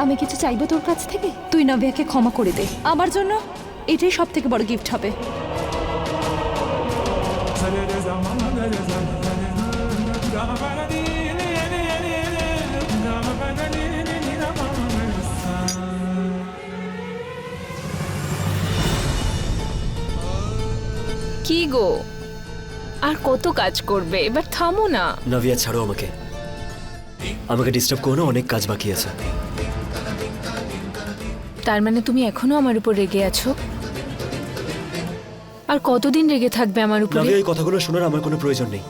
আমি কিছু চাইবো তোর কাছ থেকে? তুই নাভিয়াকে ক্ষমা করে দে, আমার জন্য এটাই সব থেকে বড় গিফট হবে। কি গো, আর কত কাজ করবে, এবার থামো না। নাভিয়া ছাড়ো আমাকে, আমাকে ডিস্টার্ব করো না, অনেক কাজ বাকি আছে। তার মানে তুমি এখনো আমার উপর রেগে আছো? আর কতদিন রেগে থাকবে আমার উপরে? নাভিয়া এই কথাগুলো শোনার আমার কোনো প্রয়োজন নেই,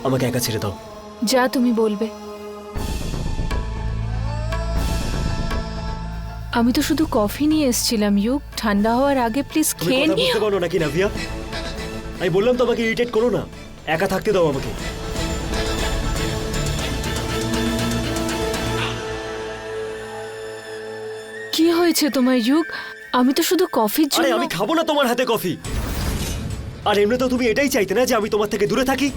আমাকে একা ছেড়ে দাও। যা তুমি বলবে। আমি তো শুধু কফি নিয়ে এসেছিলাম ইউক, ঠান্ডা হওয়ার আগে প্লিজ তুমি খেয়ে কথা নিও। বুঝতে পারো নাকি নাভিয়া? আমি বললাম তো আমাকে ইরিটেট করো না, একা থাকতে দাও আমাকে। কি হয়েছে তোমার ইউক? আমি তো শুধু কফির আরে জন্য। আমি খাবো না তোমার হাতে কফি। আর এমনিতেও তুমি এটাই চাইতে না যে আমি তোমার থেকে দূরে থাকি।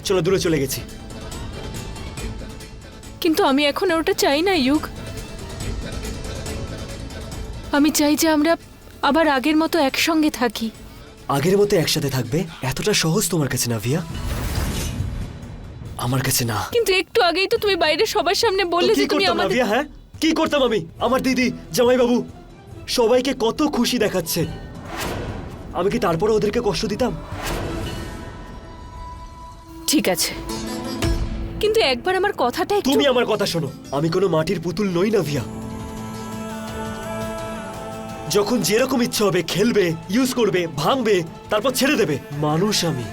চলো, দূরে চলে গেছি। কিন্তু আমি এখন ওটা চাই না ইউক। আমি চাই যে আমরা আবার আগের মতো একসঙ্গে থাকি। আগের মতো একসাথে থাকবে এতটা সহজ তোমার কাছে নাভিয়া? আমার কাছে না। কিন্তু একটু আগেই তো তুমি বাইরে সবার সামনে বললে তো যে কি তুমি করতাম আমাদের। নাভিয়া? হ্যাঁ, কি করতাম আমি? আমার দিদি, জামাইবাবু সবাইকে কত খুশি দেখাচ্ছে, আমি কি তারপরে ওদেরকে কষ্ট দিতাম? ঠিক আছে, কিন্তু একবার আমার কথাটা একটু। তুমি আমার কথা শোনো, আমি কোনো মাটির পুতুল নই নাভিয়া। যখন যেরকম ইচ্ছে হবে খেলবে, ইউজ করবে, ভাঙবে, তারপর ছেড়ে দেবে। মানুষ আমি,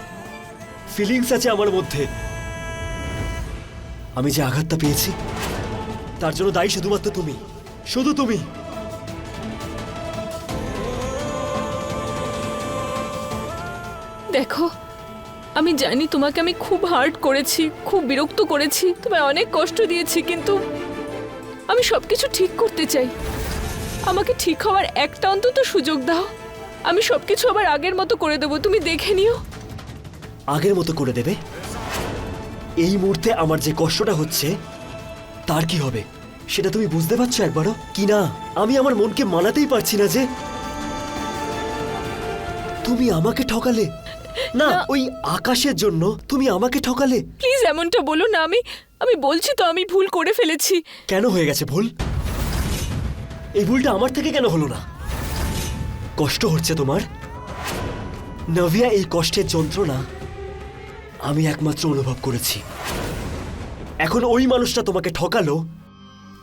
ফিলিংস আছে আমার মধ্যে। আমি যে আঘাতটা পেয়েছি তার জন্য দায়ী শুধুমাত্র তুমি, শুধু তুমি। দেখো, আমি জানি তোমাকে আমি খুব হার্ট করেছি, খুব বিরক্ত করেছি, তোমায় অনেক কষ্ট দিয়েছি, কিন্তু আমি সবকিছু ঠিক করতে চাই। আমাকে ঠিক হওয়ার একটা অন্তত সুযোগ দাও। আমি সবকিছু আবার আগের মতো করে দেবো, তুমি দেখে নিও। আগের মতো করে দেবে? এই মুহূর্তে আমার যে কষ্টটা হচ্ছে তার কি হবে সেটা তুমি বুঝতে পারছো একবারও কি না? আমি আমার মনকে মানাতেই পারছি না যে তুমি আমাকে ঠকালে। না, ওই আকাশের জন্য তুমি আমাকে ঠকালে। প্লিজ এমনটা বলো না। আমি বলছি তো আমি ভুল করে ফেলেছি। কেন হয়ে গেছে ভুল? এই ভুলটা আমার থেকে কেন হলো না? কষ্ট হচ্ছে তোমার নাভিয়া? এই কষ্টের যন্ত্রণা আমি একমাত্র অনুভব করেছি। এখন ওই মানুষটা তোমাকে ঠকালো,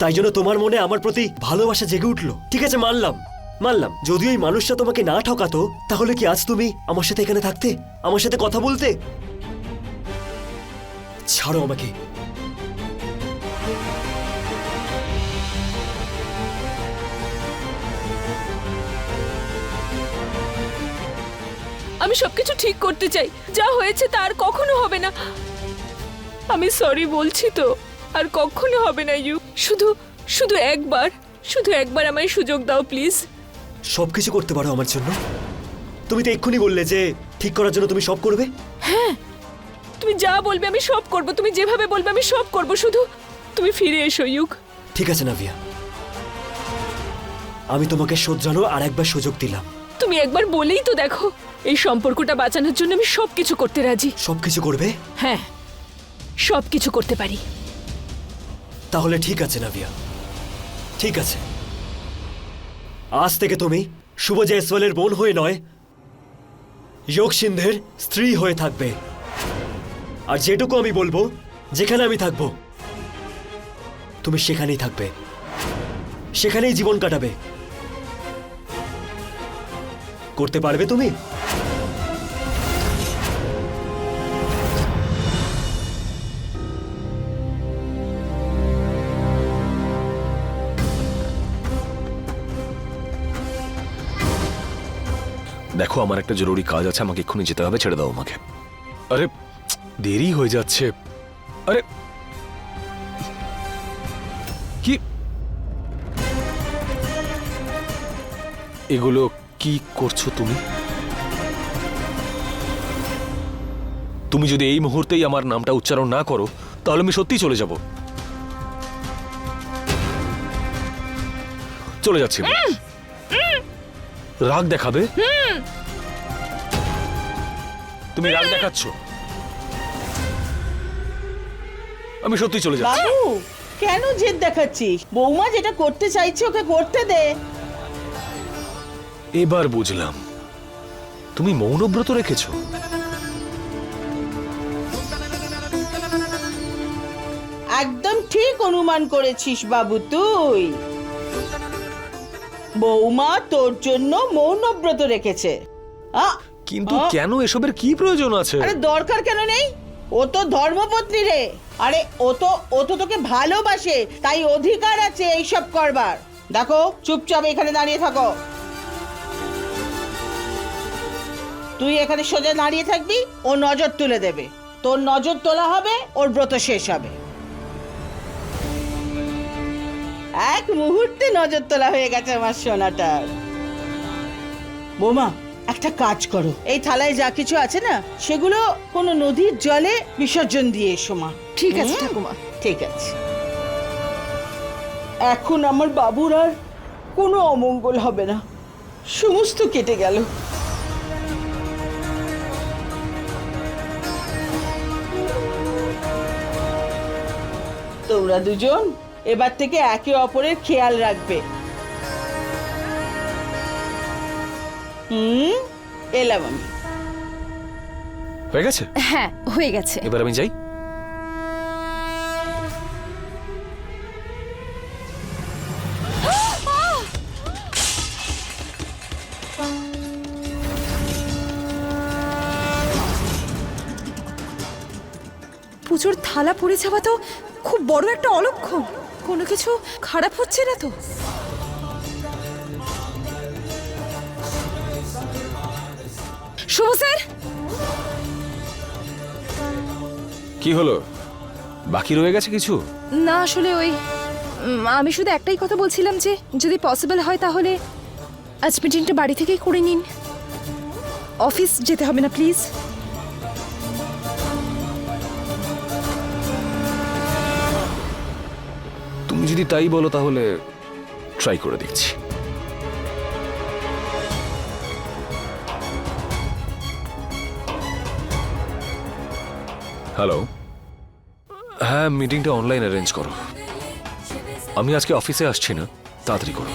তাই জন্য তোমার মনে আমার প্রতি ভালোবাসা জেগে উঠলো। ঠিক আছে, মানলাম মানলাম। যদি ওই মানুষটা তোমাকে না ঠকাতো তাহলে কি আজ তুমি আমার সাথে এখানে থাকতে, আমার সাথে কথা বলতে? ছাড়ো আমাকে। আমি সবকিছু ঠিক করতে চাই, যা হয়েছে তা আর কখনো হবে না। আমি সরি বলছি তো, আর কখনো হবে না ইউ। শুধু শুধু একবার আমায় সুযোগ দাও প্লিজ। সবকিছু করতে পারো আমার জন্য? তুমি তো এক্ষুনি বললে যে ঠিক করার জন্য তুমি সব করবে। তুমি যা বলবে আমি সব করব, তুমি যেভাবে বলবে আমি সব করব, শুধু তুমি ফিরে এসো ইউক। ঠিক আছে নাভিয়া, আমি তোমাকে শোধরানোর আর একবার সুযোগ দিলাম। তুমি একবার বলেই তো দেখো, এই সম্পর্কটা বাঁচানোর জন্য আমি সবকিছু করতে রাজি। সবকিছু করবে? হ্যাঁ, সবকিছু করতে পারি। তাহলে ঠিক আছে নাভিয়া, ঠিক আছে। আজ থেকে তুমি শুভ জয়সওয়ালের বোন হয়ে নয়, যোগ সিন্ধের স্ত্রী হয়ে থাকবে। আর যেটুকু আমি বলবো, যেখানে আমি থাকবো তুমি সেখানেই থাকবে, সেখানেই জীবন কাটাবে। করতে পারবে তুমি? দেখো, আমার একটা জরুরি কাজ আছে, আমাকে এক্ষুনি যেতে হবে, ছেড়ে দাও আমাকে। আরে দেরি হয়ে যাচ্ছে। আরে কি এগুলো কি করছো তুমি? তুমি যদি এই মুহূর্তেই আমার নামটা উচ্চারণ না করো তাহলে আমি সত্যি চলে যাব। চলে যাচ্ছি আমি। রাগ দেখাবে? তুমি রাগ দেখাচ্ছ? আমি সত্যি চলে যাচ্ছি। বাবু কেন জেদ দেখাচ্ছিস? বৌমা যেটা করতে চাইছে ওকে করতে দে। এবার বুঝলাম তুমি মৌনব্রত রেখেছো। একদম ঠিক অনুমান করেছিস বাবু তুই। বৌমা তোর জন্য মৌনব্রত রেখেছে। কিন্তু কেন? এসবের কি প্রয়োজন আছে? আরে দরকার কেন নেই? ও তো ধর্মপত্নী রে। আরে ও তো তোকে ভালোবাসে, তাই অধিকার আছে এইসব করবার। দেখো চুপচাপ এখানে দাঁড়িয়ে থাকো। তুই এখানে সোজা দাঁড়িয়ে থাকবি, ও নজর তুলে দেবে। তোর নজর তোলা হবে, ওর ব্রত শেষ হবে। এক মুহূর্তে নজর তোলা হয়ে গেছে আমার সোনাটার। বৌমা একটা কাজ করো, এই থালায় যা কিছু আছে না সেগুলো কোনো নদীর জলে বিসর্জন দিয়ে এসো মা। ঠিক আছে ঠাকুমা। ঠিক আছে। এখন আমার বাবুর আর কোনো অমঙ্গল হবে না, সমস্ত কেটে গেল। তোমরা দুজন এবার থেকে একে অপরের খেয়াল রাখবে। এলাম আমি। হয়ে গেছে? হ্যাঁ হয়ে গেছে। এবার আমি যাই। পুজোর থালা পড়ে যাওয়া তো খুব বড় একটা অলক্ষণ। কোনো কিছু খারাপ হচ্ছে না তো? শুভ স্যার, কি হলো? বাকি রয়ে গেছে কিছু? না আসলে ওই আমি শুধু একটাই কথা বলছিলাম যে যদি পসিবল হয় তাহলে আজ মিটিংটা বাড়ি থেকেই করে নিন। অফিস যেতে হবে না প্লিজ। তুমি যদি তাই বলো তাহলে ট্রাই করে দেখছি। হ্যালো, হ্যাঁ মিটিংটা অনলাইন অ্যারেঞ্জ করো। আমি আজকে অফিসে আসছি না, তাড়াতাড়ি করো।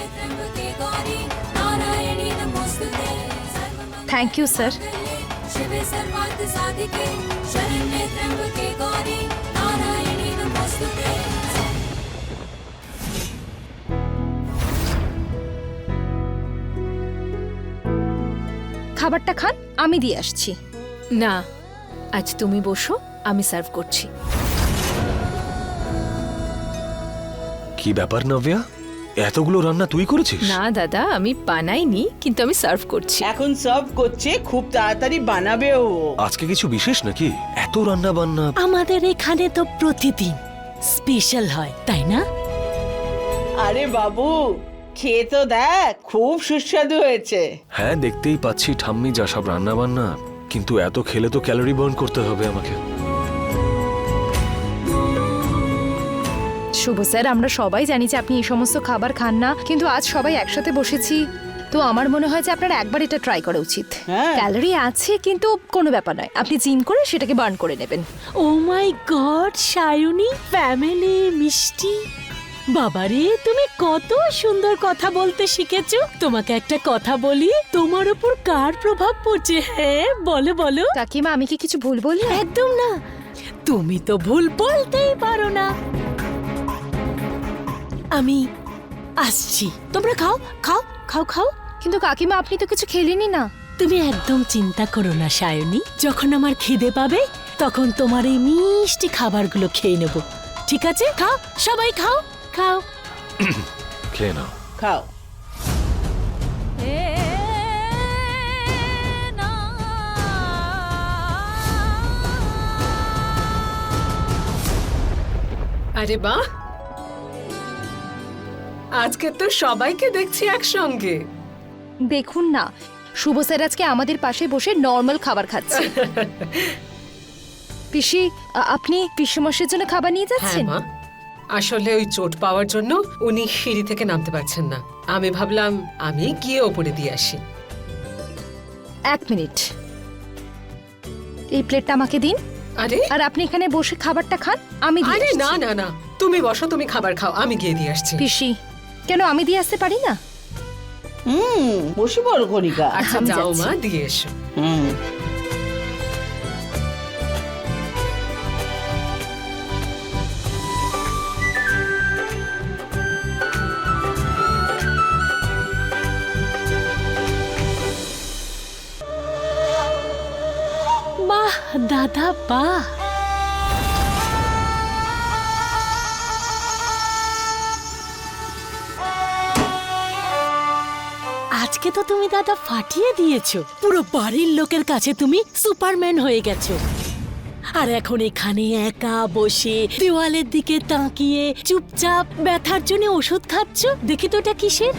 Thank you sir. খাবারটা খান, আমি দিয়ে আসছি। না, আজ তুমি বসো, আমি সার্ভ করছি। কি ব্যাপার নব্যা, এতগুলো রান্না তুই করেছিস? না দাদা, আমি বানাইনি, কিন্তু আমি সার্ভ করছি। এখন সার্ভ করছে, খুব তাড়াতাড়ি বানাবে ও। আজকে কিছু বিশেষ নাকি? এত রান্না বান্না। আমাদের এখানে তো প্রতিদিন স্পেশাল হয়, তাই না? আরে বাবু খেয়ে তো দেখ, খুব সুস্বাদু হয়েছে। হ্যাঁ দেখতেই পাচ্ছি ঠাম্মি যা সব রান্না বান্না, কিন্তু এত খেলে তো ক্যালোরি বার্ন করতে হবে আমাকে। শুভ স্যার, আমরা সবাই জানি যে আপনি এই সমস্ত খাবার খান না, কিন্তু আজ সবাই একসাথে বসেছি তো আমার মনে হয় যে আপনার একবার এটা ট্রাই করা উচিত। হ্যাঁ। ক্যালোরি আছে কিন্তু কোনো ব্যাপার নয়, আপনি জিম করে সেটাকে বার্ন করে নেবেন। ও মাই গড, সায়নী, ফ্যামিলি, মিষ্টি, বাবারে তুমি কত সুন্দর কথা বলতে শিখেছো। তোমাকে একটা কথা বলি, তোমার উপর কার প্রভাব পড়ছে? হ্যাঁ বলো বলো। কাকিমা, আমি কি কিছু ভুল বললাম? একদম না, তুমি তো ভুল বলতেই পারো না। আমি আসছি, তোমরা খাও খাও খাও খাও। কিন্তু কাকিমা, আপনি তো কিছু খেলেনই না। তুমি একদম চিন্তা করো না সায়নী, যখন আমার খিদে পাবে তখন তোমার এই মিষ্টি খাবারগুলো খেয়ে নেব, ঠিক আছে? খাও সবাই খাও খাও। খেয়ে নাও। খাও। আরে বাহ, আজকে তো সবাইকে দেখছি একসঙ্গে। দেখুন না, শুভ স্যার আজকে আমাদের পাশে বসে নর্মাল খাবার খাচ্ছে। পিসি, আপনি পিসেমশাইয়ের জন্য খাবার নিয়ে হ্যাঁ যাচ্ছেন? মা, আসলে ওই চোট পাওয়ার জন্য উনি সিঁড়ি থেকে নামতে পারছেন না। আমি ভাবলাম আমি গিয়ে ওপরে দিয়ে আসি। 1 মিনিট, এই প্লেটটা আমাকে দিন, আরে আর আপনি এখানে বসে খাবারটা খান, আমি দিয়ে আরে আসছি। না না না, তুমি বসো, তুমি খাবার খাও, আমি গিয়ে দিয়ে আসছি। পিসি, কেন আমি দিয়ে আসতে পারি না? বসে পড়ো কণিকা। আচ্ছা আমি যাও যাচ্ছি। মা, দিয়ে এসো। হুম। বাহ দাদা বাহ, আজকে তো তুমি দাদা ফাটিয়ে দিয়েছো। পুরো বাড়ির লোকের কাছে তুমি সুপারম্যান হয়ে গেছো। আর এখন এখানে একা বসে দেওয়ালের দিকে তাকিয়ে চুপচাপ ব্যথার জন্য ওষুধ খাচ্ছ। দেখি তো এটা কিসের,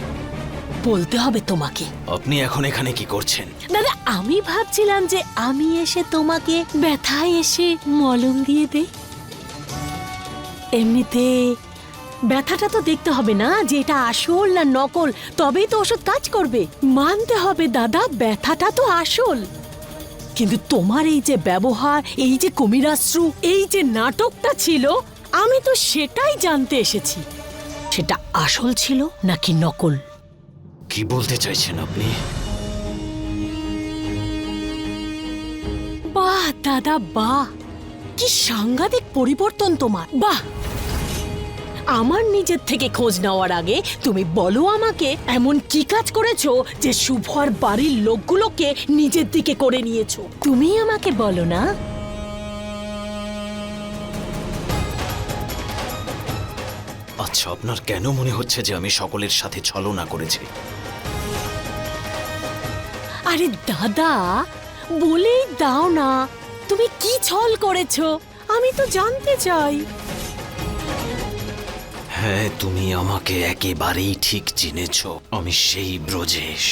বলতে হবে তোমাকে। আপনি এখন এখানে কি করছেন? দাদা আমি ভাবছিলাম যে আমি এসে তোমাকে ব্যথায় এসে মলম দিয়ে দেই। এমনিতে ব্যথাটা তো দেখতে হবে না যে এটা আসল না নকল, তবেই তো ওষুধ কাজ করবে। মানতে হবে দাদা, ব্যথাটা তো আসল, কিন্তু তোমার এই যে ব্যবহার, এই যে কুমিরাশ্রু, এই যে নাটকটা ছিল, আমি তো সেটাই জানতে এসেছি সেটা আসল ছিল নাকি নকল। কি বলতে চাইছেন আপনি? বাহ দাদা বাহ, কি সাংঘাতিক পরিবর্তন তোমার। বাহ, আমার নিজের থেকে খোঁজ নেওয়ার আগে তুমি বলো আমাকে এমন কি কাজ করেছো যে শুভ আর বাড়ির লোকগুলোকে নিজের দিকে করে নিয়েছো। তুমি আমাকে বলো না। আচ্ছা, আপনার কেন মনে হচ্ছে যে আমি সকলের সাথে ছলনা করেছি? আরে দাদা বলেই দাও না, তুমি কি ছল করেছো, আমি তো জানতে চাই। হ্যাঁ, তুমি আমাকে একেবারেই ঠিক চিনেছ। আমি সেই ব্রজেশ।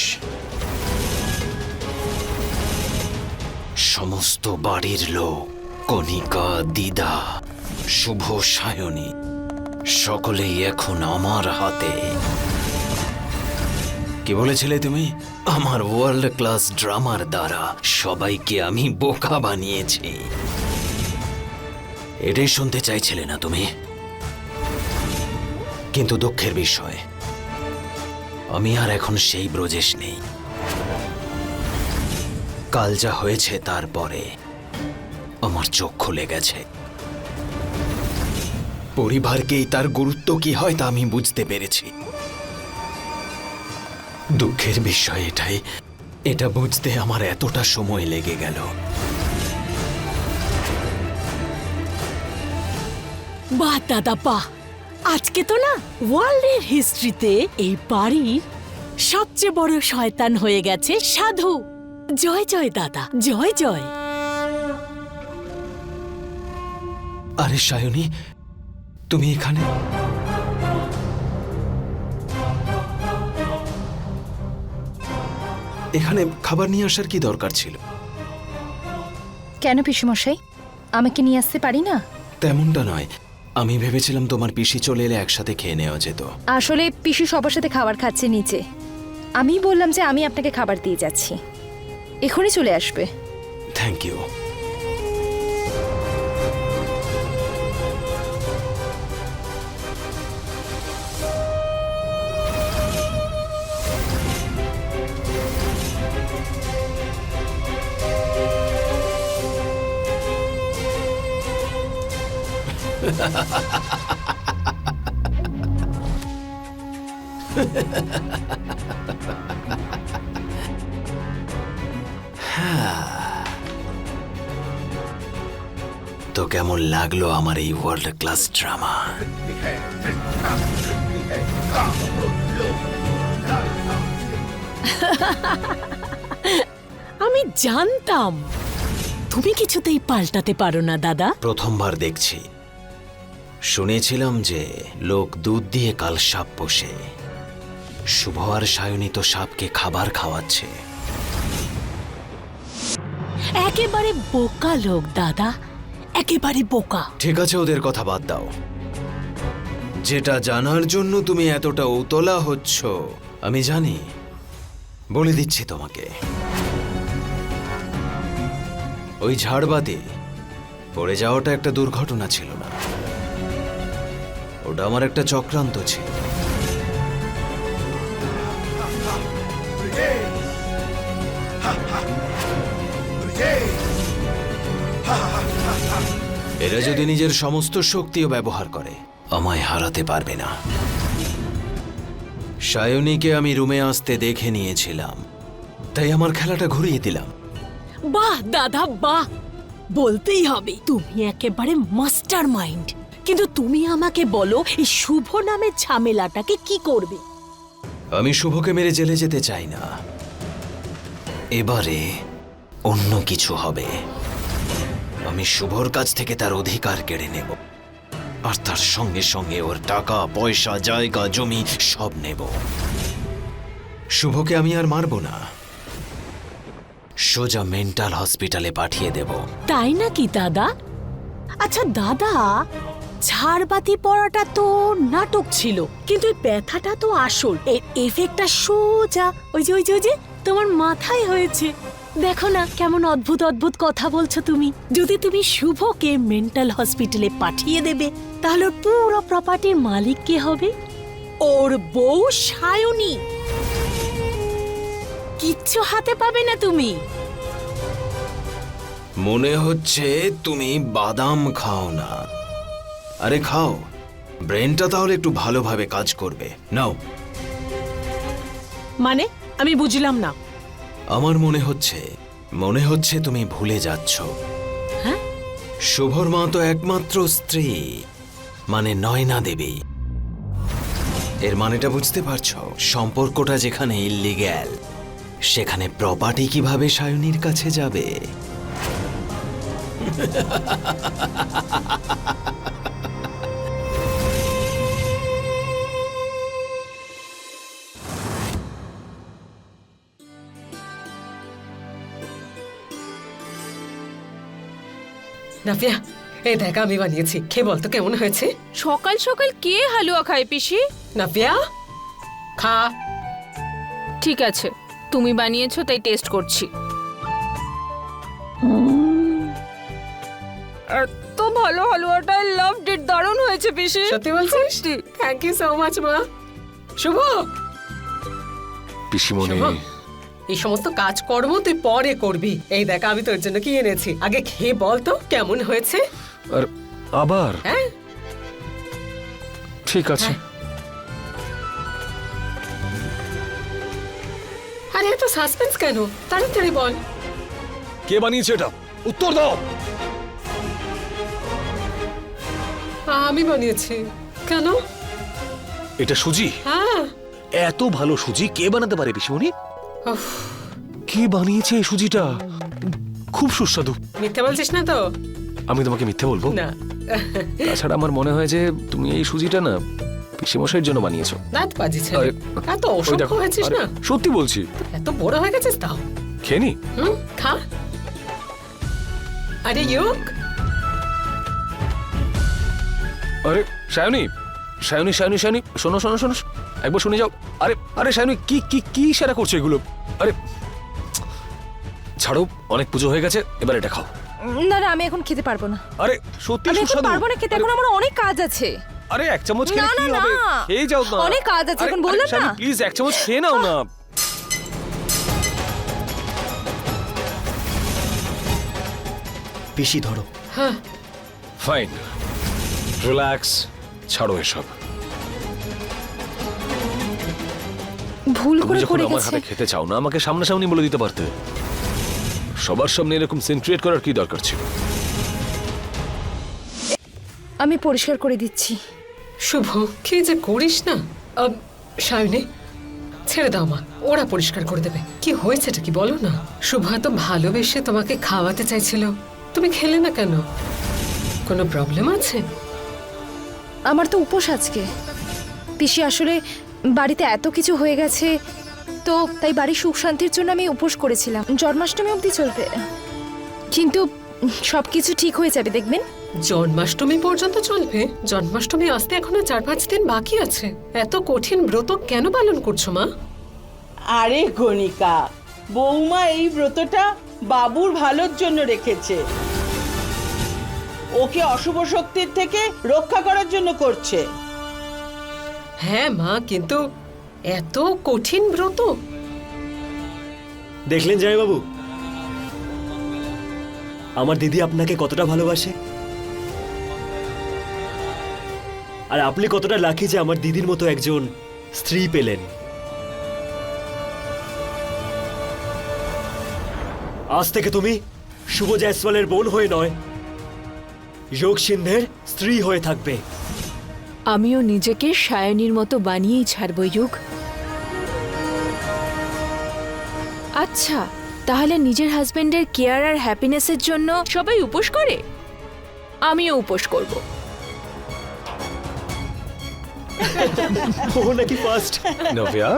সমস্ত বাড়ির লোক, কণিকা, দিদা, শুভ, সায়নী, সকলেই এখন আমার হাতে। কি বলেছিলে তুমি? আমার ওয়ার্ল্ড ক্লাস ড্রামার দ্বারা সবাইকে আমি বোকা বানিয়েছি। এটাই শুনতে চাইছিলে না তুমি? কিন্তু দুঃখের বিষয়, আমি আর এখন সেই ব্রজেশ নেই। কাল যা হয়েছে তারপরে আমার চোখ খুলে গেছে। পরিবারকেই তার গুরুত্ব কি হয় তা আমি বুঝতে পেরেছি। দুঃখের বিষয় এটাই, এটা বুঝতে আমার এতটা সময় লেগে গেল। বাহ দাদা বাহ, আজকে তো না ওয়ার্ল্ডের হিস্ট্রিতে এই বাড়ির সবচেয়ে বড় শয়তান হয়ে গেছে সাধু। জয় জয় দাদা, জয় জয়। আরে সায়নী, তুমি এখানে? এখানে খাবার নিয়ে আসার কি দরকার ছিল? কেন পিসিমশাই, আমাকে নিয়ে আসতে পারি না? তেমনটা নয়, আমি ভেবেছিলাম তোমার পিসি চলে এলে একসাথে খেয়ে নেওয়া যেত। আসলে পিসি সবার সাথে খাবার খাচ্ছে নিচে। আমি বললাম যে আমি আপনাকে খাবার দিয়ে যাচ্ছি, এখনই চলে আসবে। Thank you. তো কেমন লাগলো আমার এই ওয়ার্ল্ড ক্লাস ড্রামা? আমি জানতাম তুমি কিছুতেই পাল্টাতে পারো না দাদা। প্রথমবার দেখছি। শুনেছিলাম যে লোক দুধ দিয়ে কাল সাপ পোষে। শুভ আর সায়নী তো সাপকে খাবার খাওয়াচ্ছে। একেবারে বোকা লোক দাদা, একেবারে বোকা। ঠিক আছে, ওদের কথা বাদ দাও। যেটা জানার জন্য তুমি এতটা উতলা হচ্ছ আমি জানি, বলে দিচ্ছি তোমাকে। ওই ঝাড়বাতি পড়ে যাওয়াটা একটা দুর্ঘটনা ছিল না, ওটা আমার একটা চক্রান্ত ছিল। এরা যদি নিজের সমস্ত শক্তিও ব্যবহার করে আমায় হারাতে পারবে না। সায়নীকে আমি রুমে আসতে দেখে নিয়েছিলাম, তাই আমার খেলাটা ঘুরিয়ে দিলাম। বাহ দাদা বাহ, বলতেই হবে তুমি একেবারে মাস্টার মাইন্ড। কিন্তু তুমি আমাকে বলো এই শুভ নামের ঝামেলাটাকে কি করবে? আমি শুভকে মেরে জেলে যেতে চাই না, এবারে অন্য কিছু হবে। আমি শুভর কাছ থেকে তার অধিকার কেড়ে নেব, আর তার সঙ্গে সঙ্গে ওর টাকা পয়সা জায়গা জমি সব নেব। শুভকে আমি আর মারব না, সোজা মেন্টাল হসপিটালে পাঠিয়ে দেব। তাই নাকি দাদা? আচ্ছা দাদা, ঝাড়বাতি পড়াটা তো নাটক ছিল, কিন্তু এই ব্যথাটা তো আসল। এর এফেক্টটা সোজা ওই যে তোমার মাথায় হয়েছে। দেখো না কেমন অদ্ভুত অদ্ভুত কথা বলছো তুমি। যদি তুমি শুভকে মেন্টাল হসপিটালে পাঠিয়ে দেবে, তাহলে ওর পুরো প্রপার্টির মালিক কে হবে? ওর বউ সায়নী। কিচ্ছু হাতে পাবে না তুমি। মনে হচ্ছে তুমি বাদাম খাও না। আরে খাও, ব্রেনটা তাহলে একটু ভালোভাবে কাজ করবে। নাও। মানে আমি বুঝলাম না। আমার মনে হচ্ছে তুমি ভুলে যাচ্ছ। হ্যাঁ? শুভর মা তো একমাত্র স্ত্রী, মানে নয়না দেবী। এর মানেটা বুঝতে পারছো? সম্পর্কটা যেখানে ইল্লিগ্যাল, সেখানে প্রপার্টি কিভাবে সায়নীর কাছে যাবে? নাফিয়া, এই দেখ আমি বানিয়েছি, খেয়ে বলতো কেমন হয়েছে। সকাল সকাল কে হালুয়া খায় পিসি? নাফিয়া খা। ঠিক আছে, তুমি বানিয়েছো তাই টেস্ট করছি। এত ভালো হালুয়াটা, আই লাভড ইট, দারুণ হয়েছে পিসি। সত্যি বলছিস? থ্যাংক ইউ সো মাচ মা। শুভ, পিসিমণি, শুভ, এই সমস্ত কাজকর্ম তুই পরে করবি। এই দেখ আমি তোর জন্য কি এনেছি, আগে খেয়ে বল তো কেমন হয়েছে। আর আবার? হ্যাঁ ঠিক আছে। আরে এত সাসপেন্স কেন, তাড়াতাড়ি বল। কে বানিয়েছে এটা? উত্তর দাও। আমি বানিয়েছি। কেন? এটা সুজি? হ্যাঁ। এত ভালো সুজি কে বানাতে পারে পিসিমণি? উফ, কে বানিয়েছে এই সুজিটা? খুব সুস্বাদু। মিথ্যে বলছিস না তো? আমি তোমাকে মিথ্যে বলবো না। তাছাড়া আমার মনে হয় যে তুমি এই সুজিটা না পিসিমশাইয়ের জন্য বানিয়েছো। দাঁত বাজি ছেলে, আরে, এত ওই অসভ্য দেখো, হয়েছিস আরে, না। সত্যি বলছি। এত বড় হয়ে গেছিস তাও। খেয়ে নি। খা। আরে ইউক। আরে সায়নী, সায়নী সায়নী সায়নী, শোনো শোনো শোনো, একবার শুনে যাও। আরে আরে সায়নী, কি কি কি সেরা করছো এগুলো? আরে ছাড়ো, অনেক পুজো হয়ে গেছে, এবার এটা খাও। না না, আমি এখন খেতে পারবো না। আরে সত্যি আমি এখন সুস্বাদু। পারবো না খেতে, এখন আমার অনেক কাজ আছে। আরে এক চামচ খেলে না, কি না, হবে? না। খেয়ে যাও না। অনেক কাজ আছে, আরে, এখন আরে, বললাম সায়নী, না। প্লিজ এক চামচ খেয়ে নাও না। পিসি ধরো। হ্যাঁ। ফাইন, রিল্যাক্স, ছাড়ো এসব। ভুল তুমি করে যখন করে আমার গেছে। হাতে খেতে চাও না, আমাকে সামনাসামনি বলে দিতে পারতে। সবার সামনে এরকম সিন ক্রিয়েট করার কি দরকার ছিল? আমি পরিষ্কার করে দিচ্ছি। শুভ, কি যে করিস না। সায়নী, ছেড়ে দাও মা, ওরা পরিষ্কার করে দেবে। কি হয়েছেটা কি বলো না। শুভ তো ভালোবেসে তোমাকে খাওয়াতে চাইছিল, তুমি খেলে না কেন? কোনো প্রবলেম আছে? আমার তো উপোস আজকে পিসি, আসলে বাড়িতে এত কিছু হয়ে গেছে তো তাই বাড়ির সুখ শান্তির জন্য আমি উপোস করেছিলাম, জন্মাষ্টমী অবধি চলবে। কিন্তু সবকিছু ঠিক হয়ে যাবে দেখবেন। জন্মাষ্টমী পর্যন্ত চলবে? জন্মাষ্টমী আসতে এখনো 4-5 দিন বাকি আছে। এত কঠিন ব্রত কেন পালন করছো মা? আরে গণিকা, বৌমা এই ব্রতটা বাবুর ভালোর জন্য রেখেছে, ওকে অশুভ শক্তির থেকে রক্ষা করার জন্য করছে। হ্যাঁ মা, কিন্তু এত কঠিন ব্রত? দেখলেন জয়বাবু, আমার দিদি আপনাকে কতটা ভালোবাসে, আর আপনি কতটা লাকি যে আমার দিদির মতো একজন স্ত্রী পেলেন। আজ থেকে তুমি শুভ জয়সওয়ালের বোন হয়ে নয়, যোগ সিন্ধের স্ত্রী হয়ে থাকবে। আমিও নিজেকে সায়নীর মতো বানিয়েই ছাড়ব যুগ। আচ্ছা, তাহলে নিজের হাজবেন্ডের কেয়ার আর হ্যাপিনেসের জন্য সবাই উপোস করে, আমিও উপোস করব। ও নাকি ফার্স্ট। নভিয়া,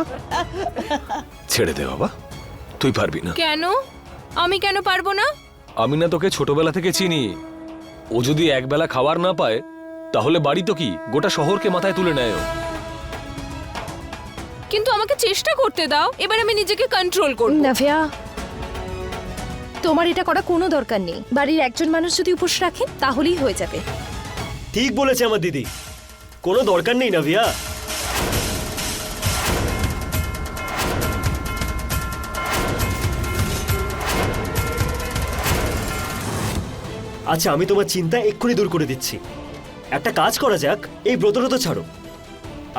ছেড়ে দে বাবা, তুই পারবি না। কেন? আমি কেন পারবো না? আমি না তোকে ছোটবেলা থেকে চিনি। ও যদি একবেলা খাবার না পায় তাহলে বাড়ি তো কি, গোটা শহরকে মাথায় তুলে নেয় ও। কিন্তু আমাকে চেষ্টা করতে দাও, এবার আমি নিজেকে কন্ট্রোল করব। নাভিয়া, তোমার এটা করা কোনো দরকার নেই। বাড়ির একজন মানুষ যদি উপোস রাখেন তাহলেই হয়ে যাবে। ঠিক বলেছে আমার দিদি, কোনো দরকার নেই নাভিয়া। আচ্ছা, আমি তোমার চিন্তা এক্ষুনি দূর করে দিচ্ছি। একটা কাজ করা যাক, এই ব্রতটা তো ছাড়ো,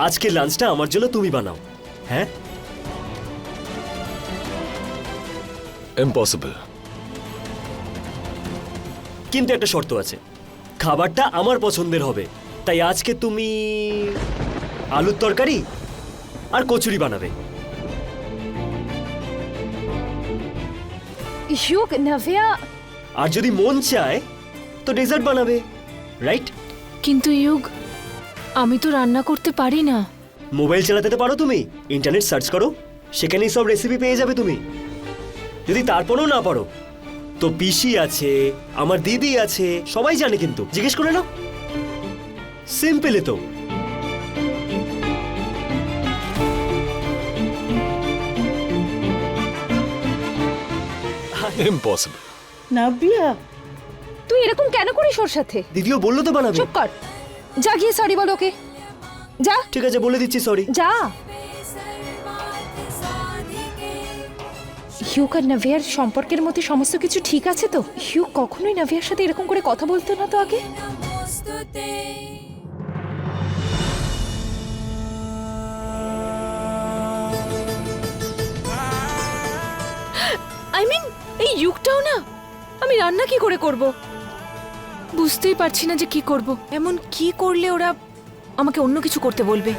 আজকের লাঞ্চটা আমার জন্য তুমি বানাও। হ্যাঁ, ইম্পসিবল। কিন্তু একটা শর্ত আছে, খাবারটা আমার পছন্দের হবে। তাই আজকে তুমি আলুর তরকারি আর কচুরি বানাবে। যোগ, নাভিয়া, আর যদি মন চায় তো ডেজার্ট বানাবে, রাইট? কিন্তু যুগ, আমি তো রান্না করতে পারি না। মোবাইল চালাতে তো পারো তুমি, ইন্টারনেট সার্চ করো, সেখানেই সব রেসিপি পেয়ে যাবে তুমি। যদি তারপরেও না পারো তো পিসি আছে, আমার দিদি আছে, সবাই জানে, কিন্তু জিজ্ঞেস করে নাও। সিম্পলি তো। ইম্পসিবল। নাভিয়া, তুই এরকম কেন করিস ওর সাথে? দিদিও বললো তো বানাবে। চুপ কর, যা গিয়ে সরি বল ওকে, যা। ঠিক আছে, বলে দিচ্ছি সরি। যা। হিউক আর নাভিয়ার সম্পর্কের মধ্যে সমস্ত কিছু ঠিক আছে তো? হিউক কখনোই নাভিয়ার সাথে এরকম করে কথা বলতো না তো আগে। আই মিন, এই যুগটাও না, আমি রান্না কি করে করব? বুঝতেই পারছি না যে কি করব। এমন কি করলে ওরা আমাকে অন্য কিছু করতে বলবে?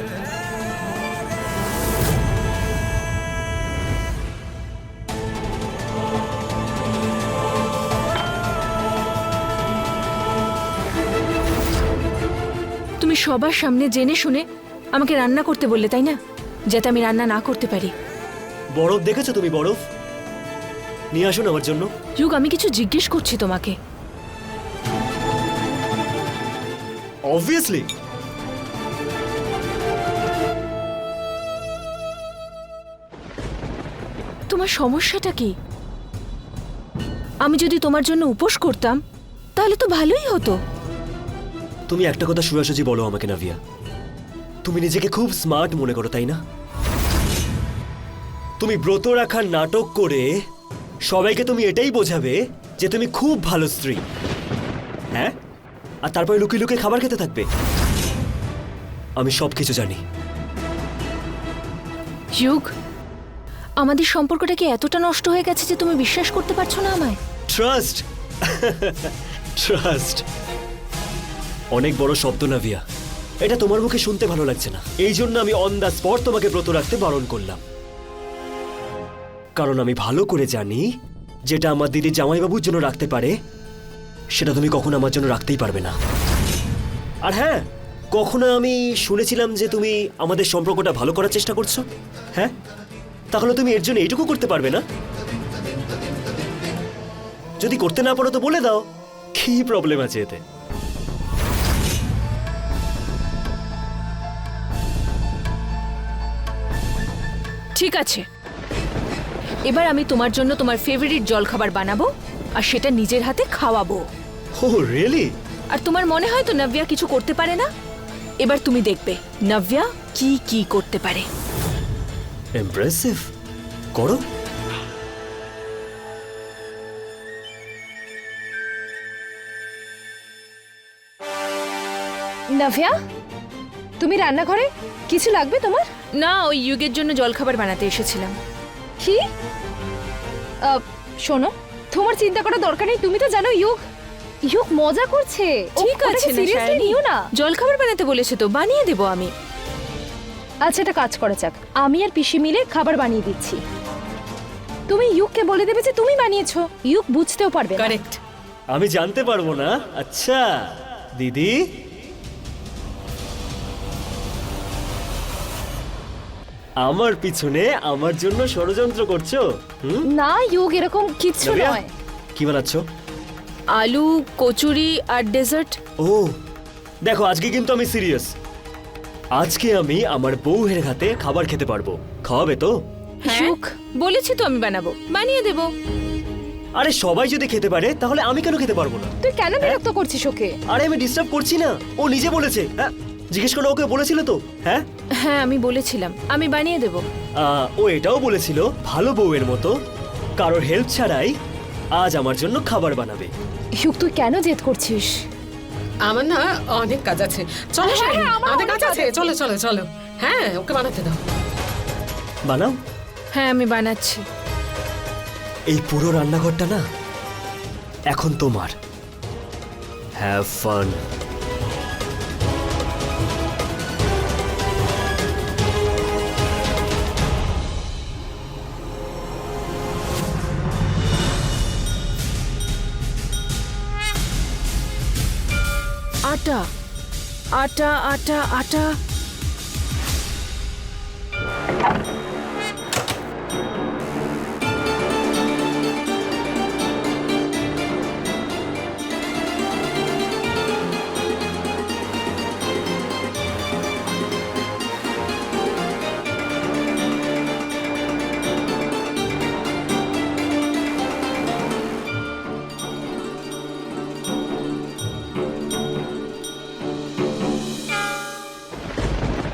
তুমি সবার সামনে জেনে শুনে আমাকে রান্না করতে বললে, তাই না? যাতে আমি রান্না না করতে পারি। বরফ দেখেছো তুমি? বরফ নিয়ে আসুন আমার জন্য। যুগ, আমি কিছু জিজ্ঞেস করছি তোমাকে। অবভিয়াসলি। তোমার সমস্যাটা কি? আমি যদি তোমার জন্য উপোস করতাম তাহলে তো ভালোই হতো। তুমি একটা কথা সোজাসুজি বলো আমাকে নাভিয়া, তুমি নিজেকে খুব স্মার্ট মনে করো, তাই না? তুমি ব্রত রাখার নাটক করে সবাইকে তুমি এটাই বোঝাবে যে তুমি খুব ভালো স্ত্রী, হ্যাঁ? আর তারপরে লুকিয়ে লুকিয়ে খাবার খেতে থাকবে। আমি সব কিছু জানি। যুগ, আমাদের সম্পর্কটা কি এতটা নষ্ট হয়ে গেছে যে তুমি বিশ্বাস করতে পারছো না আমায়? ট্রাস্ট। ট্রাস্ট অনেক বড় শব্দ নাভিয়া, এটা তোমার মুখে শুনতে ভালো লাগছে না। এই জন্য আমি অন দ্য স্পট তোমাকে ব্রত রাখতে বারণ করলাম, কারণ আমি ভালো করে জানি যেটা আমার দিদি জামাইবাবুর জন্য রাখতে পারে সেটা তুমি কখনো আমার জন্য রাখতেই পারবে না। আর হ্যাঁ, কখনো আমি শুনেছিলাম যে তুমি আমাদের সম্পর্কটা ভালো করার চেষ্টা করছো, হ্যাঁ? তাহলে তুমি এর জন্য এইটুকু করতে পারবে না? যদি করতে না পারো তো বলে দাও, কি প্রবলেম আছে এতে? ঠিক আছে, এবার আমি তোমার জন্য তোমার ফেভারিট জলখাবার বানাবো আর সেটা নিজের হাতে খাওয়াবো। ও রিয়েলি? আর তোমার মনে হয় তো নব্যা কিছু করতে পারে না? এবার তুমি দেখবে নব্যা কি কি করতে পারে। ইমপ্রেসিভ, করো। নাভিয়া, তুমি রান্নাঘরে? কিছু লাগবে তোমার? না, ওই যুগের জন্য জলখাবার বানাতে এসেছিলাম। কি? শোনো, তোমার চিন্তা করার দরকার নেই। তুমি তো জানো ইউক মজা করছে। ঠিক আছে না সিরিয়াসলি শায়নি, নিও না। জলখাবার বানাতে বলেছে তো বানিয়ে দেবো আমি। আচ্ছা, একটা কাজ করা যাক, আমি আর পিসি মিলে খাবার বানিয়ে দিচ্ছি। তুমি ইউককে বলে দেবে যে তুমি বানিয়েছো। ইউক বুঝতেও পারবে না। কারেক্ট। আমি জানতে পারবো না? আচ্ছা দিদি, আমার পিছনে আমার জন্য ষড়যন্ত্র করছো? না ইউক, এরকম কিচ্ছু নাভিয়া, নয়। কি বানাচ্ছ? আলু, কচুরি আর ডেজার্ট। ও দেখো, আজকে কিন্তু আমি সিরিয়াস। আজকে আমি আমার বউয়ের হাতে খাবার খেতে পারবো। খাওয়াবে তো? ইউক, বলেছি তো আমি বানাবো, বানিয়ে দেবো। আরে সবাই যদি খেতে পারে তাহলে আমি কেন খেতে পারবো না? তুই কেন বিরক্ত করছিস ওকে? আরে আমি ডিস্টার্ব করছি না, ও নিজে বলেছে। হ্যাঁ, জিজ্ঞেস করে ওকে বলেছিল তো? হ্যাঁ হ্যাঁ, আমি বলেছিলাম আমি বানিয়ে দেবো। ও এটাও বলেছিল ভালো বউয়ের মতো কারোর হেল্প ছাড়াই আজ আমার জন্য খাবার বানাবে। ইউক, তুই কেন জেদ করছিস? আমার না অনেক কাজ আছে। চলো হ্যাঁ, শায়নি, আমার আমাদের অনেক কাজ কাজ আছে। আছে। চলো চলো চলো। হ্যাঁ, ওকে বানাতে দাও। বানাও। হ্যাঁ, আমি বানাচ্ছি। এই পুরো রান্নাঘরটা না এখন তোমার। Have fun. আটা আটা আটা আটা।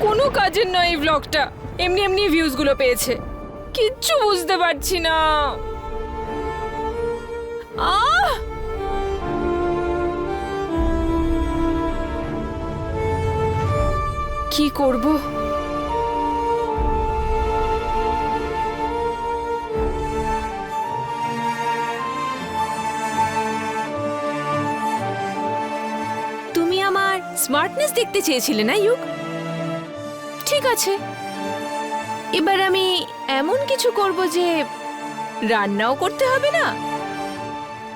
কোনো কাজের নয় এই ব্লগটা, এমনি এমনি ভিউজ গুলো পেয়েছে। কিচ্ছু বুঝতে পারছি না। আহ, কি করব? তুমি আমার স্মার্টনেস দেখতে চেয়েছিলে না ইউক? ঠিক আছে, এবার আমি এমন কিছু করব যে রান্নাও করতে হবে না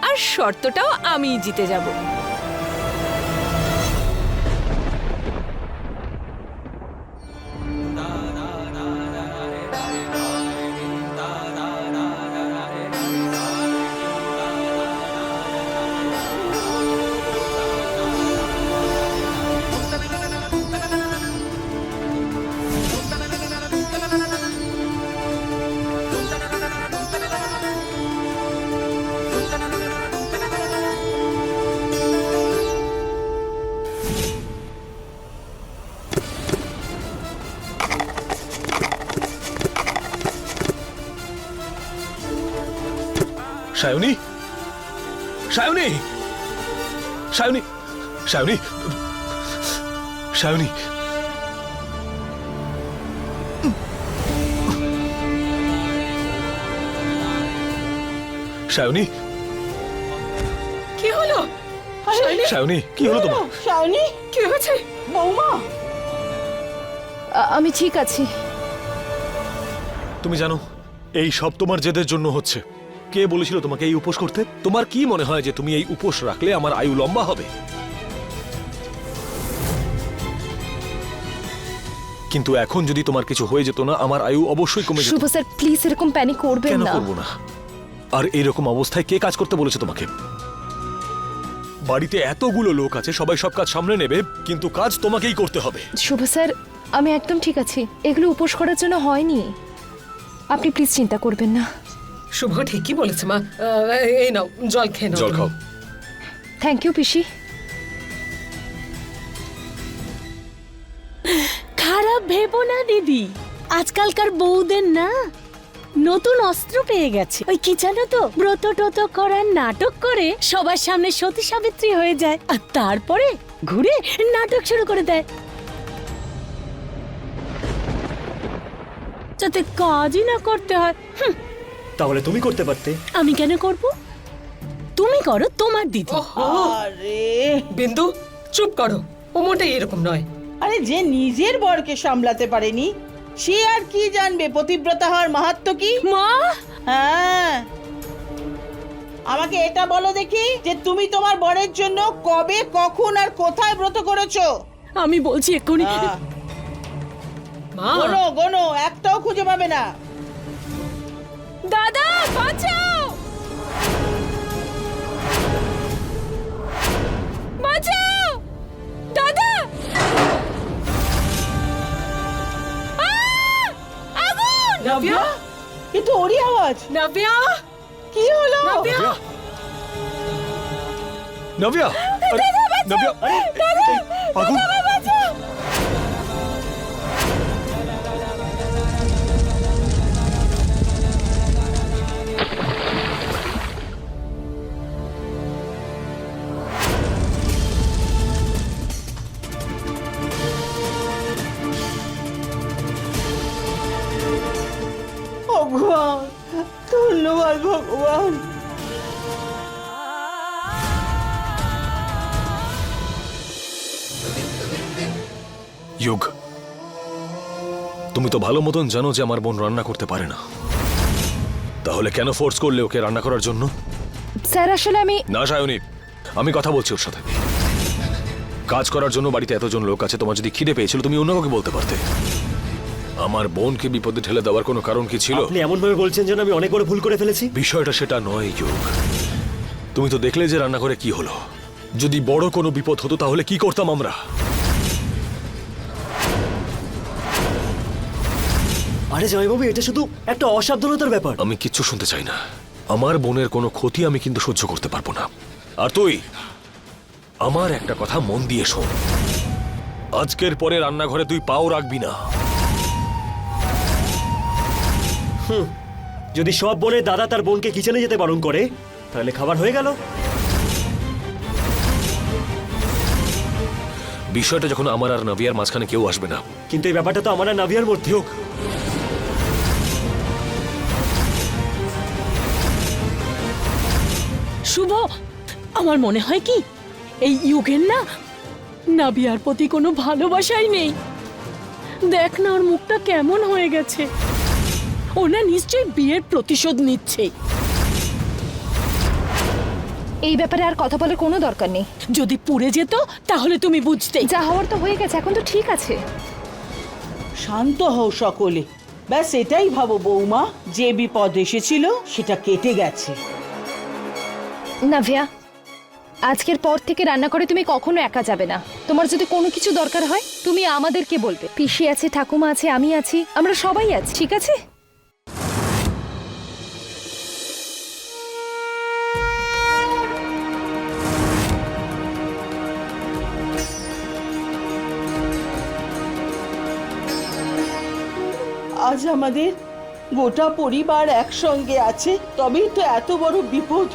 আর শর্তটাও আমিই জিতে যাব। সায়নী, সায়নী, সায়নী, সায়নী, সায়নী। সায়নী, কি হলো? শায়নি, সায়নী, কি হলো তোমার? শায়নি, কি হয়েছে? বৌমা। আমি ঠিক আছি। তুমি জানো এই সব তোমার জেদের জন্য হচ্ছে। কে বলেছিল তোমাকে এই উপোস করতে? তোমার কি মনে হয় যে তুমি এই উপোস রাখলে আমার আয়ু লম্বা হবে? কিন্তু এখন যদি তোমার কিছু হয়ে যেত না, আমার আয়ু অবশ্যই কমে যেত। শুভ স্যার, প্লিজ এরকম প্যানিক করবেন কেন না। করবো না? আর এইরকম অবস্থায় কে কাজ করতে বলেছে তোমাকে? বাড়িতে এতগুলো লোক আছে, সবাই সব কাজ সামলে নেবে, কিন্তু কাজ তোমাকেই করতে হবে। শুভ স্যার, আমি একদম ঠিক আছি। এগুলো উপোস করার জন্য হয়নি। আপনি প্লিজ চিন্তা করবেন না। শুভ ঠিকই বলেছে মা। এই নাও জল খেয়ে নাও জল তুমি। খাও। থ্যাংক ইউ পিসি। খারাপ ভেবো না দিদি, আজকালকার বউদের না নতুন অস্ত্র পেয়ে গেছে। ওই কি জানো তো, ব্রত টত করার নাটক করে সবার সামনে সতী সাবিত্রী হয়ে যায়, আর তারপরে ঘুরে নাটক শুরু করে দেয়, যাতে কাজই না করতে হয়। তাহলে তুমি করতে পারতে। আমি কেন করব? তুমি করো, তোমার দিদি। আরে বিন্দু চুপ করো, ও মোটেই এরকম নয়। আরে যে নিজের বরকে সামলাতে পারেনি সে আর কি জানবে পতিব্রতা হওয়ার মাহাত্ম্য কি? মা, হ্যাঁ, আমাকে এটা বলো দেখি যে তুমি তোমার বরের জন্য কবে, কখন আর কোথায় ব্রত করেছো? আমি বলছি এক্ষুনি। মা গোনো গোনো, একটাও খুঁজে পাবে না। দাদা বাঁচাও, বাঁচাও দাদা। নব্যা, এ তো ওরই আওয়াজ। নাভিয়া, কি হলো? নব্যা, নব্যা, আরে, নব্যা, আগুন। ভগবান, ধন্যবাদ ভগবান। যুগ, তুমি তো ভালো মতন জানো যে আমার বোন রান্না করতে পারে না, তাহলে কেন ফোর্স করলে ওকে রান্না করার জন্য? স্যার আসলে আমি না সায়নী, আমি কথা বলছি ওর সাথে। কাজ করার জন্য বাড়িতে এতজন লোক আছে, তোমার যদি খিদে পেয়েছিল তুমি অন্য কাউকে বলতে পারতে। আমার বোনকে বিপদে ঠেলে দেওয়ার কোনো কারণ কি ছিল? আপনি এমন ভাবে বলছেন যেন আমি অনেক বড় ভুল করে ফেলেছি। বিষয়টা সেটা নয় যুগ, তুমি তো দেখলে যে রান্না করে কি হলো। যদি বড় কোনো বিপদ হতো তাহলে কি করতাম আমরা? আরে জামাইবাবু, এটা শুধু একটা অসাবধানতার ব্যাপার। আমি কিচ্ছু শুনতে চাই না। আমার বোনের কোনো ক্ষতি আমি কিন্তু সহ্য করতে পারবো না। আর তুই আমার একটা কথা মন দিয়ে শোন, আজকের পরে রান্নাঘরে তুই পাও রাখবি না। যদি সব বোনের দাদা তার বোনকে কিচেনে যেতে বারণ করে তাহলে খাবার হয়ে গেল। বিষয়টা যখন আমার আর নাভিয়ার মাঝখানে কেউ আসবে না। কিন্তু এই ব্যাপারটা তো আমার আর নাভিয়ার মধ্যে। হোক, শুভ, আমার মনে হয় কি এই যুগের না নাবিয়ার প্রতি কোনো ভালোবাসাই নেই। দেখ না ওর মুখটা কেমন হয়ে গেছে। ও না নিশ্চয়ই বিয়ের প্রতিশোধ নিচ্ছে। এই ব্যাপারে আর কথা বলার কোনো দরকার নেই। যদি পুড়ে যেত তাহলে তুমি বুঝতে। যা হওয়ার তো হয়ে গেছে, এখন তো ঠিক আছে। শান্ত হও সকলে, ব্যাস এটাই ভাবো বৌমা, যে বিপদ এসেছিল সেটা কেটে গেছে। নাভিয়া, আজকের পর থেকে রান্না করে তুমি কখনো একা যাবে না। তোমার যদি কোনো কিছু দরকার হয় তুমি আমাদেরকে বলবে। পিসি আছে, ঠাকুমা আছে, আমি আছি, আমরা সবাই আছি, ঠিক আছে? আজ আমাদের গোটা পরিবার একসঙ্গে আছে, তবেই তো এত বড় বিপদ,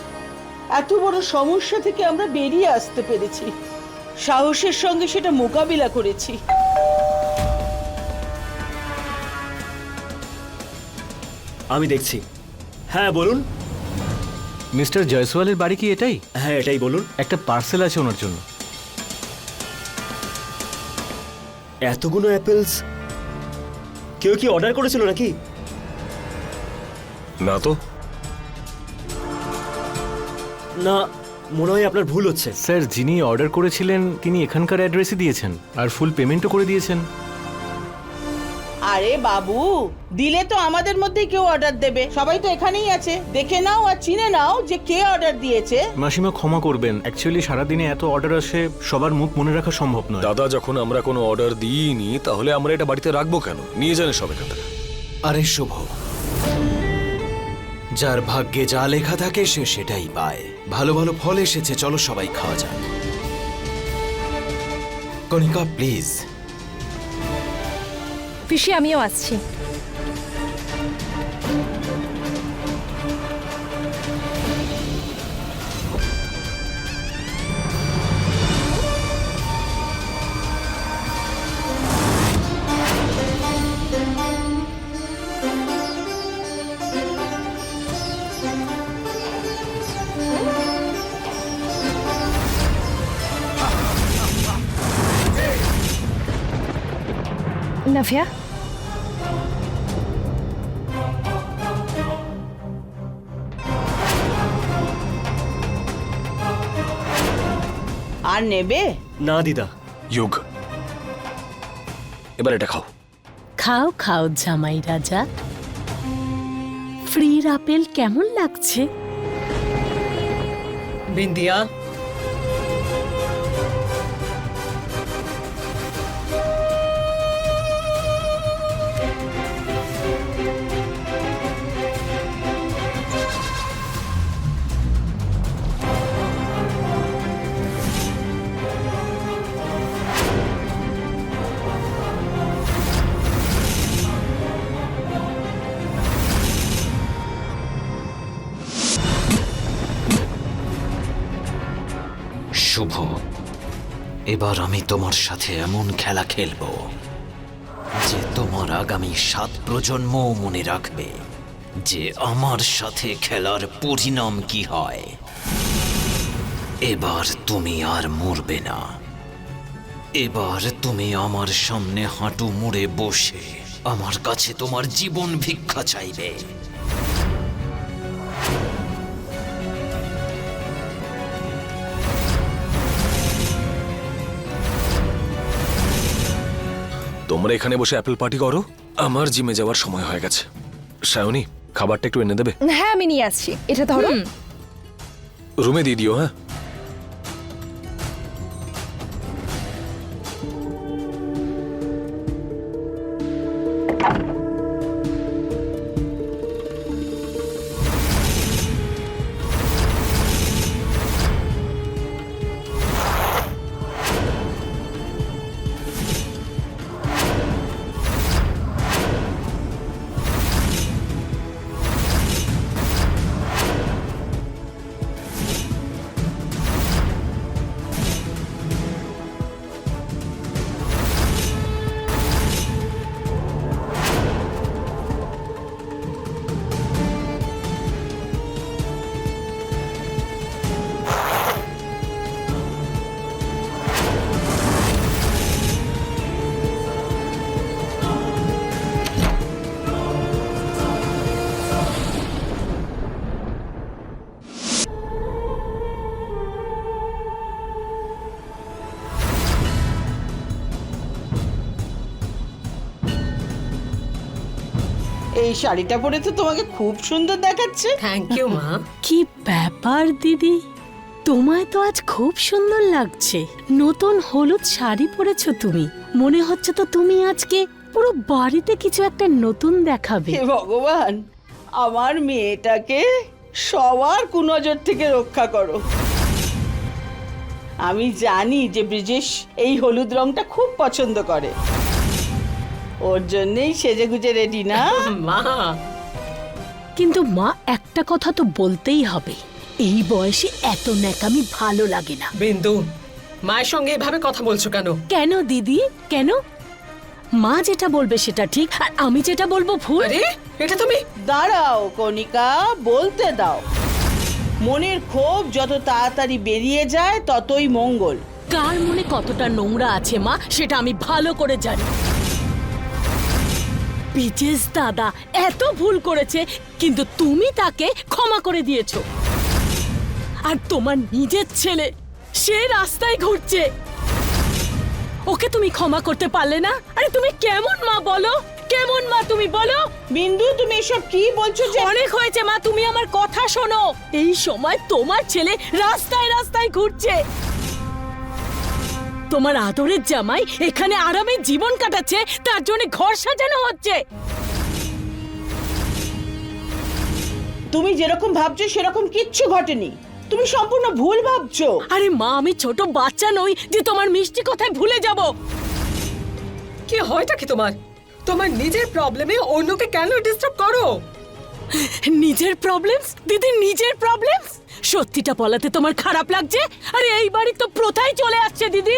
এত বড় সমস্যা থেকে আমরা বেরিয়ে আসতে পেরেছি। সাহসের সঙ্গে সেটা মোকাবিলা করেছি। আমি দেখছি। হ্যাঁ বলুন। মিস্টার জয়সওয়ালের বাড়ি কি এটাই? হ্যাঁ এটাই বলুন। একটা পার্সেল আছে ওনার জন্য। এতগুলো অ্যাপেলস কেউ কি অর্ডার করেছিল নাকি? না তো। না, মনে হয় আপনার ভুল হচ্ছে। স্যার, যিনি অর্ডার করেছিলেন তিনি এখানকার অ্যাড্রেসই দিয়েছেন আর ফুল পেমেন্টও করে দিয়েছেন। আরে বাবু, দিলে তো আমাদের মধ্যেই কেউ অর্ডার দেবে। সবাই তো এখানেই আছে, দেখে নাও আর চিনে নাও যে কে অর্ডার দিয়েছে। মাসিমা ক্ষমা করবেন, অ্যাকচুয়ালি সারাদিনে এত অর্ডার আসে সবার মুখ মনে রাখা সম্ভব নয়। দাদা, যখন আমরা কোনো অর্ডার দিইনি তাহলে আমরা এটা বাড়িতে রাখবো কেন? নিয়ে যান সব এখান থেকে। আরে শুভ, যার ভাগ্যে যা লেখা থাকে সে সেটাই পায়। ভালো ভালো ফল এসেছে, চলো সবাই খাওয়া যাক। কণিকা প্লিজ। পিসি আমিও আসছি। নাভিয়া, আর নেবে? না দিদা। যুগ, এবার এটা খাও। খাও খাও জামাই রাজা। ফ্রির আপেল কেমন লাগছে? বিন্দিয়া, শুভ, এবার আমি তোমার সাথে এমন খেলা খেলবো যে তোমার আগামী 7 প্রজন্মও মনে রাখবে যে আমার সাথে খেলার পরিণাম কি হয়। এবার তুমি আর মরবে না। এবার তুমি আমার সামনে হাঁটু মুড়ে বসে আমার কাছে তোমার জীবন ভিক্ষা চাইবে। তোমরা এখানে বসে অ্যাপেল পার্টি করো, আমার জিমে যাওয়ার সময় হয়ে গেছে। সায়নী, খাবারটা একটু এনে দেবে? হ্যাঁ আমি নিয়ে আসছি। এটা ধরো। রুমে দিয়ে দিও। হ্যাঁ, এই শাড়িটা পরে তো তোমাকে খুব সুন্দর দেখাচ্ছে। থ্যাংক ইউ মা। কি ব্যাপার দিদি, তোমায় তো আজ খুব সুন্দর লাগছে। নতুন হলুদ শাড়ি পরেছো তুমি, মনে হচ্ছে তো তুমি আজকে পুরো বাড়িতে কিছু একটা নতুন দেখাবে। হে ভগবান, আমার মেয়েটাকে সবার কুনজর থেকে রক্ষা করো। আমি জানি যে ব্রিজেশ এই হলুদ রংটা খুব পছন্দ করে, ওর জন্যই সেজে গুজে রেডি না? মা, কিন্তু মা একটা কথা তো বলতেই হবে, এই বয়সে এত ন্যাকামি ভালো লাগে না। বিন্দু, মায়ের সঙ্গে এভাবে কথা বলছো কেন? কেন দিদি, কেন? মা যেটা বলবে সেটা ঠিক, আর আমি যেটা বলবো ভুল। আরে এটা তুমি দাঁড়াও কণিকা, বলতে দাও। মনের ক্ষোভ যত তাড়াতাড়ি বেরিয়ে যায় ততই মঙ্গল। কার মনে কতটা নোংরা আছে মা, সেটা আমি ভালো করে জানি। বিজেশ দাদা এত ভুল করেছে, কিন্তু তুমি তাকে ক্ষমা করে দিয়েছো। আর তোমার নিজের ছেলে, সে রাস্তায় ঘুরছে, ওকে তুমি ক্ষমা করতে পারলে না? আরে তুমি কেমন মা বলো, কেমন মা তুমি বলো? বিন্দু, তুমি এসব কি বলছো? যে অনেক হয়েছে মা, তুমি আমার কথা শোনো। এই সময় তোমার ছেলে রাস্তায় রাস্তায় ঘুরছে। তোমার আদরের জামাই এখানে আরামে জীবন কাটাচ্ছে, তার জন্য ঘর সাজানো হচ্ছে। তুমি যেরকম ভাবছো সেরকম কিচ্ছু ঘটেনি। তুমি সম্পূর্ণ ভুল ভাবছো। আরে মা, আমি ছোট বাচ্চা নই যে তোমার মিষ্টি কথায় ভুলে যাব। কি হয়টা কি তোমার? তোমার নিজের প্রবলেমে অন্যকে কেন ডিস্টার্ব করো? নিজের প্রবলেমস দিদি, নিজের প্রবলেমস? সত্যিটা বলাতে তোমার খারাপ লাগছে? আরে এই বাড়ি তো প্রথাই চলে আসছে দিদি।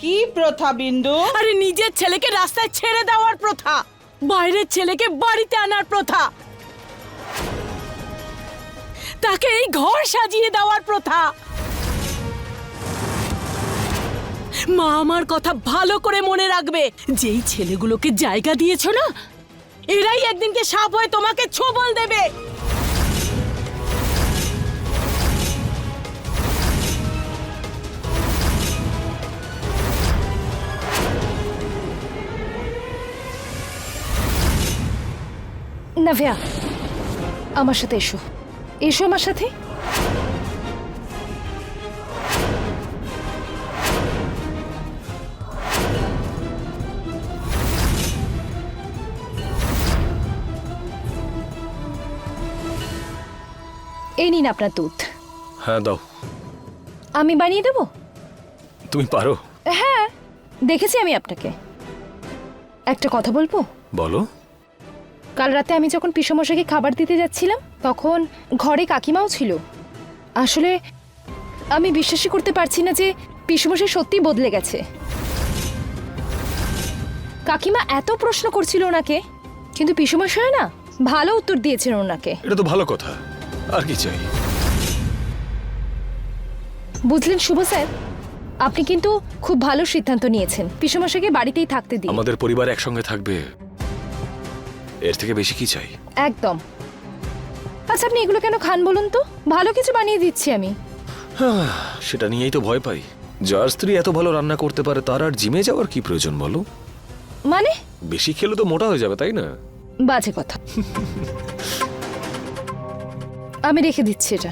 কি প্রথা বিন্দু? আরে নিজের ছেলেকে রাস্তায় ছেড়ে দেওয়ার প্রথা, বাইরের ছেলেকে বাড়িতে আনার প্রথা, তাকে এই ঘর সাজিয়ে দেওয়ার প্রথা। মা আমার কথা ভালো করে মনে রাখবে, যেই ছেলেগুলোকে জায়গা দিয়েছো না, এরাই একদিনকে সাপ হয়ে তোমাকে ছোবল দেবে। নাভিয়া, আমার সাথে এসো। এসো আমার সাথে। এই নিন আপনার দুধ। হ্যাঁ দাও। আমি বানিয়ে দেবো? তুমি পারো? হ্যাঁ, দেখেছি আমি আপনাকে। একটা কথা বলবো? বলো। কাল রাতে আমি যখন পিসমশাইকে খাবার দিতে যাচ্ছিলাম, তখন ঘরে কাকিমাও ছিল। আসলে আমি বিশ্বাসই করতে পারছি না যে পিসমশাই সত্যি বদলে গেছে। কাকিমা এত প্রশ্ন করছিল ওনাকে, কিন্তু পিসমশাই না ভালো উত্তর দিয়েছেন ওনাকে। এটা তো ভালো কথা, আর কি চাই? বুঝলেন শুভ স্যার, আপনি কিন্তু খুব ভালো সিদ্ধান্ত নিয়েছেন। পিসমশাইকে বাড়িতেই থাকতে দিন। আমাদের পরিবার একসঙ্গে থাকবে, এর থেকে বেশি কি চাই? একদম। আচ্ছা, আপনি এগুলো কেন খান বলুন তো? ভালো কিছু বানিয়ে দিচ্ছি আমি। সেটা নিয়েই তো ভয় পাই। যার স্ত্রী এত ভালো রান্না করতে পারে, তার আর জিমে যাওয়ার কি প্রয়োজন বলো? মানে? বেশি খেলে তো মোটা হয়ে যাবে, তাই না? বাজে কথা। আমি রেখে দিচ্ছি এটা।